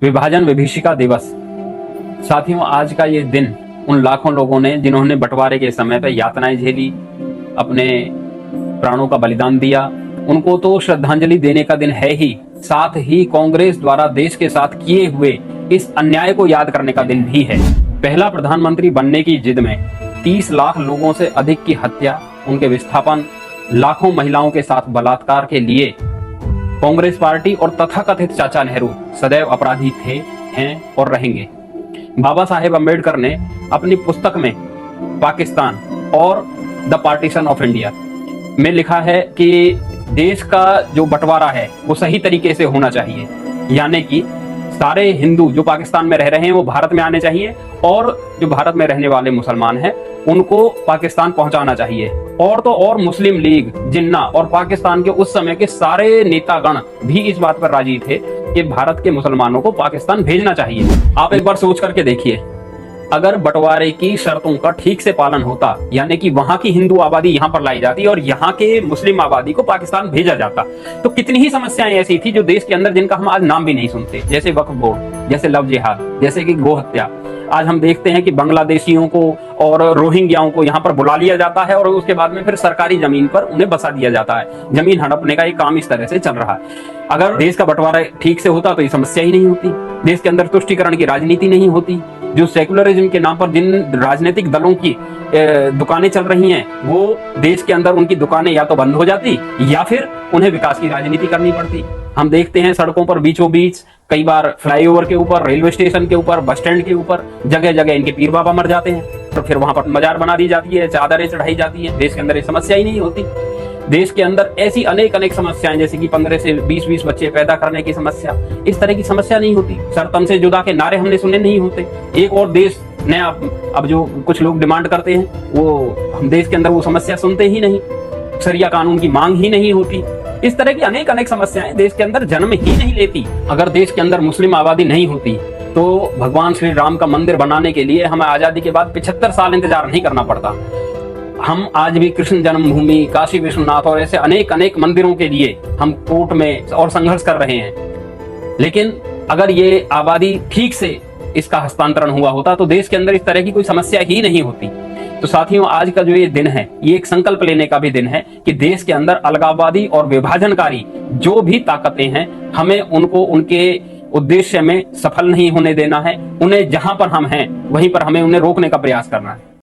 विभाजन विभीषिका दिवस। साथियों, आज का ये दिन उन लाखों लोगों ने जिन्होंने बंटवारे के समय पर यातनाएं झेली, अपने प्राणों का बलिदान दिया, उनको तो श्रद्धांजलि देने का दिन है ही, साथ ही कांग्रेस द्वारा देश के साथ किए हुए इस अन्याय को याद करने का दिन भी है। पहला प्रधानमंत्री बनने की जिद में 30 लाख लोगों से अधिक की हत्या, उनके विस्थापन, लाखों महिलाओं के साथ बलात्कार के लिए कांग्रेस पार्टी और तथाकथित चाचा नेहरू सदैव अपराधी थे, हैं और रहेंगे। बाबा साहेब अम्बेडकर ने अपनी पुस्तक में पाकिस्तान और द पार्टीशन ऑफ इंडिया में लिखा है कि देश का जो बंटवारा है वो सही तरीके से होना चाहिए, यानी कि सारे हिंदू जो पाकिस्तान में रह रहे हैं वो भारत में आने चाहिए और जो भारत में रहने वाले मुसलमान हैं उनको पाकिस्तान पहुंचाना चाहिए। और तो और मुस्लिम लीग, जिन्ना और पाकिस्तान के उस समय के सारे नेतागण भी इस बात पर राजी थे कि भारत के मुसलमानों को पाकिस्तान भेजना चाहिए। आप एक बार सोच करके देखिए, अगर बंटवारे की शर्तों का ठीक से पालन होता, यानी कि वहां की हिंदू आबादी यहाँ पर लाई जाती और यहाँ के मुस्लिम आबादी को पाकिस्तान भेजा जाता, तो कितनी ही समस्याएं ऐसी थी जो देश के अंदर जिनका हम आज नाम भी नहीं सुनते, जैसे वक्फ बोर्ड, जैसे लव जिहाद, जैसे कि गो हत्या। आज हम देखते हैं कि बांग्लादेशियों को और रोहिंग्याओं को यहाँ पर बुला लिया जाता है और उसके बाद में फिर सरकारी जमीन पर उन्हें बसा दिया जाता है। जमीन हड़पने का एक काम इस तरह से चल रहा है। अगर देश का बंटवारा ठीक से होता तो ये समस्या ही नहीं होती, देश के अंदर तुष्टीकरण की राजनीति नहीं होती। जो सेकुलरिज्म के नाम पर जिन राजनीतिक दलों की दुकानें चल रही हैं, वो देश के अंदर उनकी दुकानें या तो बंद हो जाती या फिर उन्हें विकास की राजनीति करनी पड़ती। हम देखते हैं सड़कों पर बीचों बीच, कई बार फ्लाईओवर के ऊपर, रेलवे स्टेशन के ऊपर, बस स्टैंड के ऊपर जगह जगह इनके पीर बाबा मर जाते हैं, तो फिर वहां पर मजार बना दी जाती है, चादरें चढ़ाई जाती है। देश के अंदर ये समस्या ही नहीं होती। देश के अंदर ऐसी अनेक समस्याएं, जैसे कि 15 से 20 बच्चे पैदा करने की समस्या, इस तरह की समस्या नहीं होती। सरतन से जुदा के नारे हमने सुने नहीं होते। एक और देश ने अब जो कुछ लोग डिमांड करते हैं वो हम देश के अंदर वो समस्या सुनते ही नहीं। शरिया कानून की मांग ही नहीं होती। इस तरह की अनेक समस्याएं देश के अंदर जन्म ही नहीं लेती। अगर देश के अंदर मुस्लिम आबादी नहीं होती तो भगवान श्री राम का मंदिर बनाने के लिए हमें आजादी के बाद 75 साल इंतजार नहीं करना पड़ता। हम आज भी कृष्ण जन्मभूमि, काशी विश्वनाथ और ऐसे अनेक मंदिरों के लिए हम कोर्ट में और संघर्ष कर रहे हैं। लेकिन अगर ये आबादी ठीक से इसका हस्तांतरण हुआ होता तो देश के अंदर इस तरह की कोई समस्या ही नहीं होती। तो साथियों, आज का जो ये दिन है ये एक संकल्प लेने का भी दिन है कि देश के अंदर अलगाववादी और विभाजनकारी जो भी ताकतें हैं, हमें उनको उनके उद्देश्य में सफल नहीं होने देना है। उन्हें जहां पर हम हैं वहीं पर हमें उन्हें रोकने का प्रयास करना है।